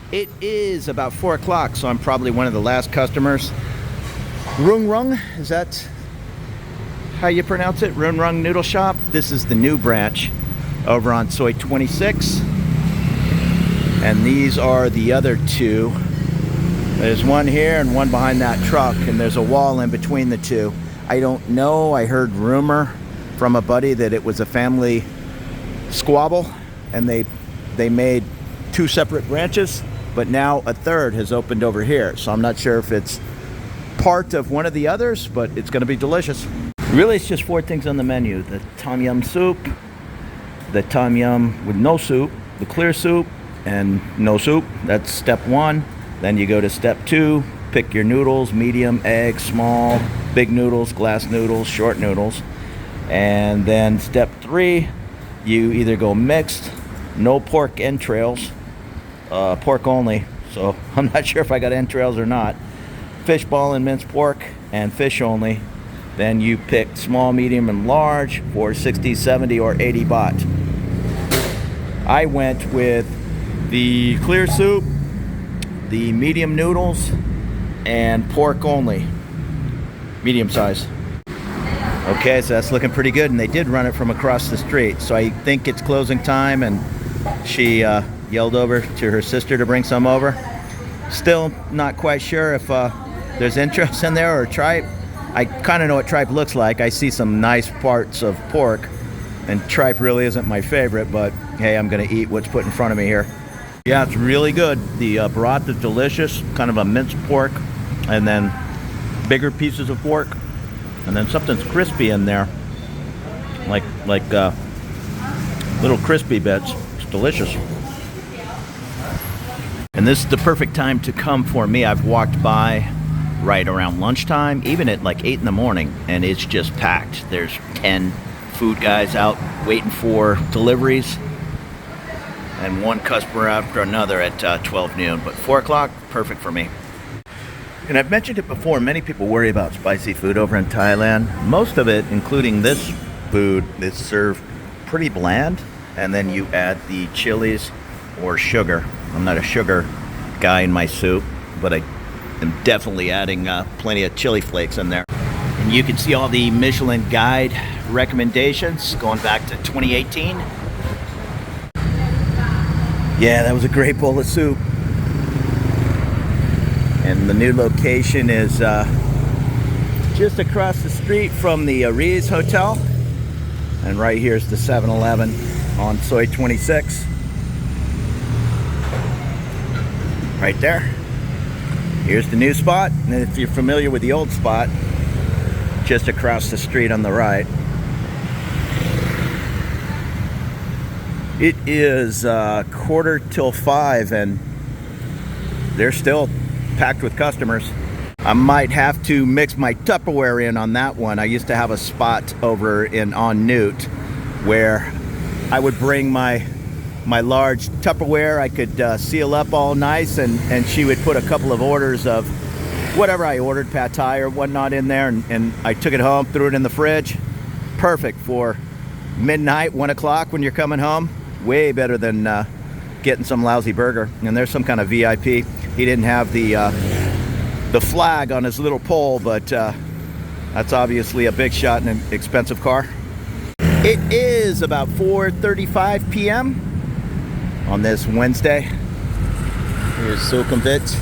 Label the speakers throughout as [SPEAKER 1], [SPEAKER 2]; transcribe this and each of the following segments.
[SPEAKER 1] It is about 4 o'clock, so I'm probably one of the last customers. Rung Rung, is that how you pronounce it? Rung Rung Noodle Shop. This is the new branch over on Soi 26. And these are the other two. There's one here and one behind that truck, and there's a wall in between the two. I don't know, I heard rumor from a buddy that it was a family squabble, and they made two separate branches, but now a third has opened over here. So I'm not sure if it's part of one of the others, but it's gonna be delicious. Really, it's just 4 things on the menu. The tom yum soup, the tom yum with no soup, the clear soup, and no soup. That's step 1. Then you go to step 2, pick your noodles, medium, egg, small, big noodles, glass noodles, short noodles. And then step 3, you either go mixed, no pork entrails, pork only, so I'm not sure if I got entrails or not. Fish ball and minced pork, and fish only. Then you pick small, medium, and large for 60, 70, or 80 baht. I went with the clear soup, the medium noodles, and pork only, medium size. Okay, so that's looking pretty good, and they did run it from across the street, so I think it's closing time, and she yelled over to her sister to bring some over. Still not quite sure if there's interest in there or tripe. I kind of know what tripe looks like. I see some nice parts of pork, and tripe really isn't my favorite, but hey, I'm gonna eat what's put in front of me here. Yeah, it's really good. The broth is delicious, kind of a minced pork, and then bigger pieces of pork, and then something's crispy in there, like little crispy bits. It's delicious. And this is the perfect time to come for me. I've walked by right around lunchtime, even at like 8 in the morning, and it's just packed. There's 10 food guys out waiting for deliveries, and one customer after another at 12 noon. But 4 o'clock, perfect for me. And I've mentioned it before, many people worry about spicy food over in Thailand. Most of it, including this food, is served pretty bland, and then you add the chilies or sugar. I'm not a sugar guy in my soup, but I am definitely adding plenty of chili flakes in there. And you can see all the Michelin guide recommendations going back to 2018. Yeah, that was a great bowl of soup. And the new location is just across the street from the Aries Hotel. And right here is the 7-Eleven on Soi 26. Right there. Here's the new spot. And if you're familiar with the old spot, just across the street on the right. It is 4:45 and they're still packed with customers. I might have to mix my Tupperware in on that one. I used to have a spot over on Newt where I would bring my large Tupperware. I could seal up all nice, and she would put a couple of orders of whatever I ordered, pad thai or whatnot, in there, and I took it home, threw it in the fridge. Perfect for midnight, 1 o'clock when you're coming home. Way better than getting some lousy burger. And there's some kind of VIP. He didn't have the flag on his little pole, but that's obviously a big shot in an expensive car. It is about 4:35 p.m. on this Wednesday. Here's Sukhumvit.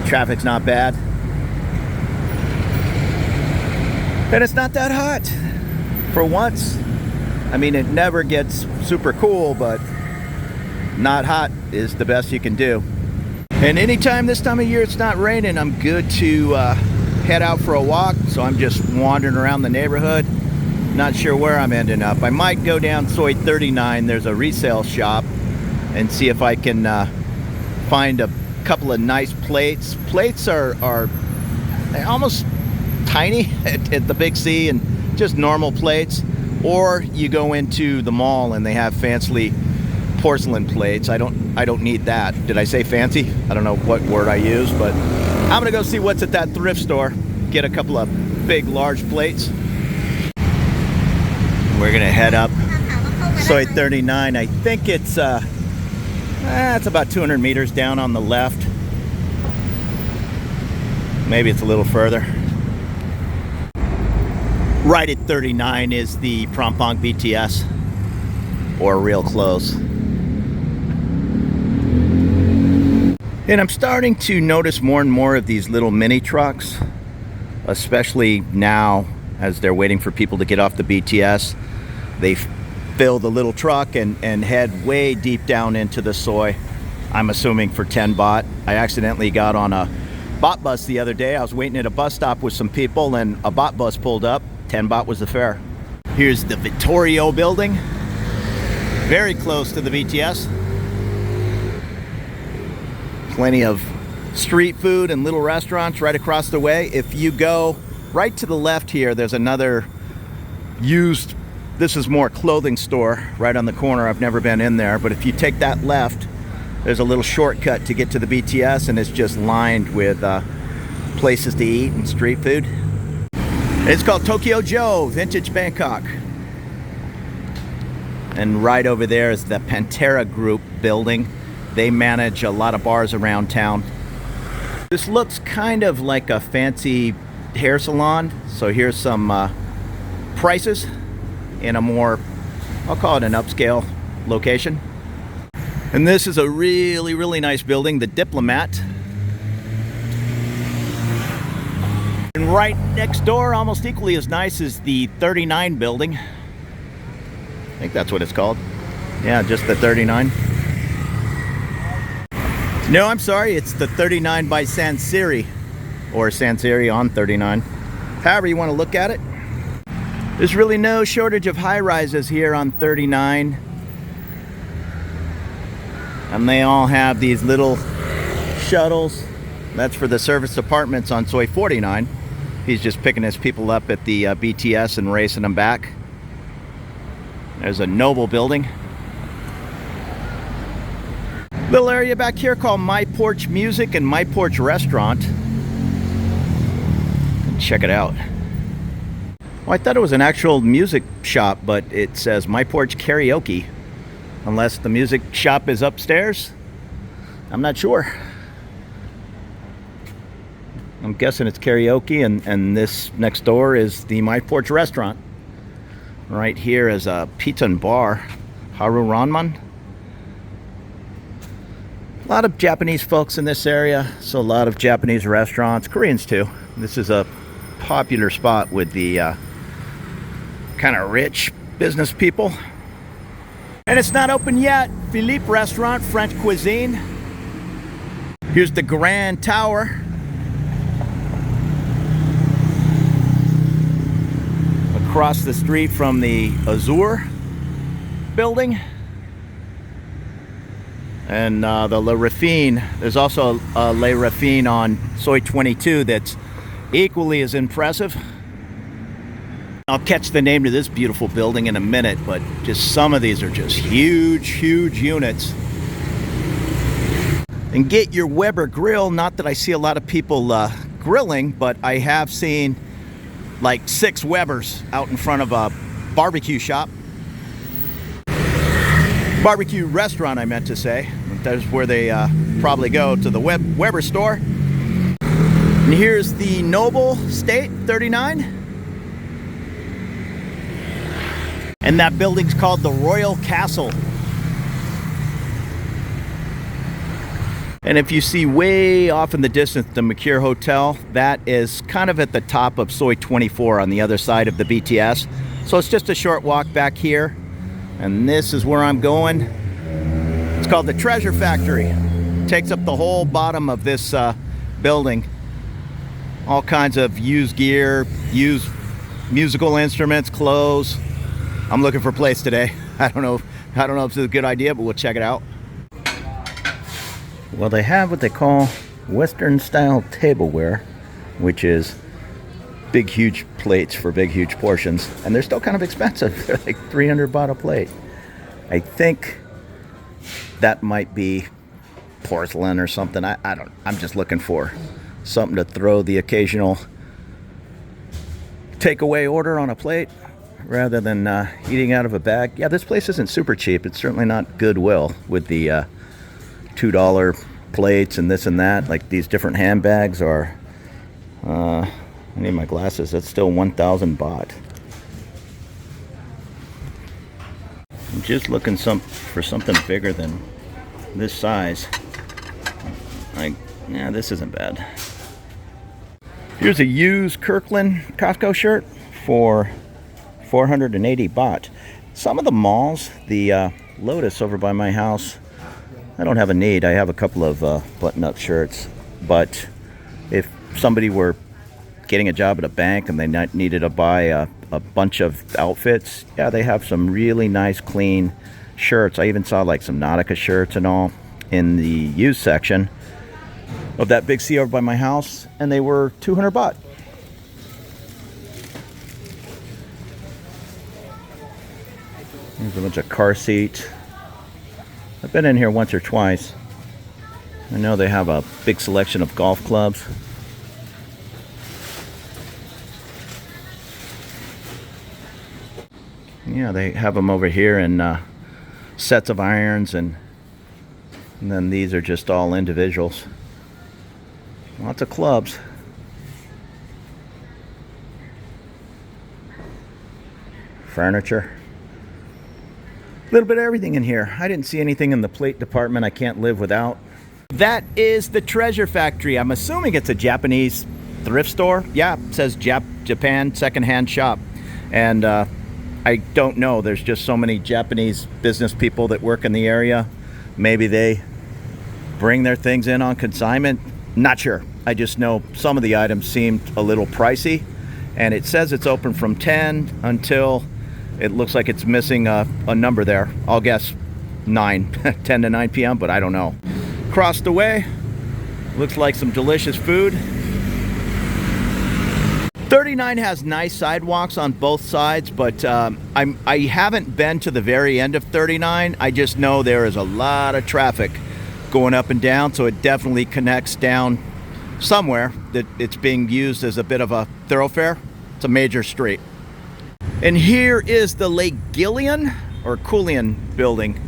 [SPEAKER 1] Traffic's not bad. And it's not that hot for once. I mean, it never gets super cool, but not hot is the best you can do. And anytime this time of year it's not raining, I'm good to head out for a walk. So I'm just wandering around the neighborhood. Not sure where I'm ending up. I might go down Soi 39. There's a resale shop, and see if I can find a couple of nice plates. Plates are almost tiny at the Big C, and just normal plates. Or you go into the mall and they have fancy porcelain plates. I don't need that. Did I say fancy? I don't know what word I used, but I'm gonna go see what's at that thrift store. Get a couple of big, large plates. We're gonna head up Soi 39. I think it's It's about 200 meters down on the left. Maybe it's a little further. Right at 39 is the Prampong BTS, or real close. And I'm starting to notice more and more of these little mini trucks, especially now as they're waiting for people to get off the BTS. They fill the little truck and head way deep down into the soy. I'm assuming for 10 baht. I accidentally got on a baht bus the other day. I was waiting at a bus stop with some people and a baht bus pulled up. 10 baht was the fare. Here's the Vittorio building. Very close to the BTS. Plenty of street food and little restaurants right across the way. If you go right to the left here, there's another used, this is more clothing store right on the corner. I've never been in there, but if you take that left, there's a little shortcut to get to the BTS, and it's just lined with places to eat and street food. It's called Tokyo Joe, Vintage Bangkok. And right over there is the Pantera Group building. They manage a lot of bars around town. This looks kind of like a fancy hair salon. So here's some prices in a more, I'll call it an upscale location. And this is a really, really nice building, the Diplomat. And right next door, almost equally as nice, is the 39 building. I think that's what it's called. Yeah, just the 39. No, I'm sorry, it's the 39 by Sansiri, or Sansiri on 39. However you want to look at it. There's really no shortage of high-rises here on 39. And they all have these little shuttles. That's for the service apartments on Soi 49. He's just picking his people up at the BTS and racing them back. There's a Noble building. Little area back here called My Porch Music and My Porch Restaurant. Check it out. Well, I thought it was an actual music shop, but it says My Porch Karaoke. Unless the music shop is upstairs. I'm not sure. I'm guessing it's karaoke, and this next door is the My Porch Restaurant. Right here is a pizza and bar, Haru Ranman. A lot of Japanese folks in this area, so a lot of Japanese restaurants, Koreans too. This is a popular spot with the kind of rich business people. And it's not open yet. Philippe Restaurant, French cuisine. Here's the Grand Tower. Across the street from the Azur building. And the Le Raffine. There's also a Le Raffine on Soi 22 that's equally as impressive. I'll catch the name to this beautiful building in a minute, but just some of these are just huge, huge units. And get your Weber grill. Not that I see a lot of people grilling, but I have seen like 6 Webers out in front of a barbecue shop. Barbecue restaurant, I meant to say. That's where they probably go, to the Weber store. And here's the Noble State 39. And that building's called the Royal Castle. And if you see way off in the distance the Mercure Hotel, that is kind of at the top of Soi 24 on the other side of the BTS. So it's just a short walk back here. And this is where I'm going. It's called the Treasure Factory. It takes up the whole bottom of this building. All kinds of used gear, used musical instruments, clothes. I'm looking for a place today. I don't know if it's a good idea, but we'll check it out. Well, they have what they call Western style tableware, which is big, huge plates for big, huge portions. And they're still kind of expensive. They're like 300 baht a plate. I think that might be porcelain or something. I'm just looking for something to throw the occasional takeaway order on a plate rather than eating out of a bag. Yeah, this place isn't super cheap. It's certainly not Goodwill with the $2 plates and this and that, like these different handbags are, I need my glasses, that's still 1,000 baht. I'm just looking for something bigger than this size. Yeah, this isn't bad. Here's a used Kirkland Costco shirt for 480 baht. Some of the malls, the Lotus over by my house, I don't have a need. I have a couple of button-up shirts, but if somebody were getting a job at a bank and they needed to buy a bunch of outfits, yeah, they have some really nice clean shirts. I even saw like some Nautica shirts and all in the used section of that big sea over by my house, and they were 200 baht. There's a bunch of car seats. I've been in here once or twice. I know they have a big selection of golf clubs. Yeah, they have them over here in sets of irons, and then these are just all individuals. Lots of clubs. Furniture. A little bit of everything in here. I didn't see anything in the plate department I can't live without. That is the Treasure Factory. I'm assuming it's a Japanese thrift store. Yeah, it says Japan secondhand shop. And I don't know. There's just so many Japanese business people that work in the area. Maybe they bring their things in on consignment. Not sure. I just know some of the items seemed a little pricey. And it says it's open from 10 until it looks like it's missing a number there. I'll guess 9, 10 to 9 p.m., but I don't know. Across the way, looks like some delicious food. 39 has nice sidewalks on both sides, but I haven't been to the very end of 39. I just know there is a lot of traffic going up and down, so it definitely connects down somewhere that it's being used as a bit of a thoroughfare. It's a major street. And here is the Lake Gillian or Kulian building.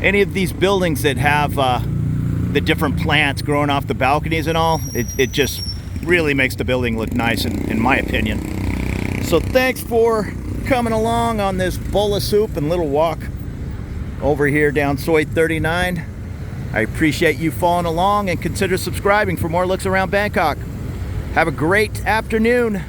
[SPEAKER 1] Any of these buildings that have the different plants growing off the balconies and all, it just really makes the building look nice in my opinion. So thanks for coming along on this bowl of soup and little walk over here down Soi 39. I appreciate you following along, and consider subscribing for more looks around Bangkok. Have a great afternoon.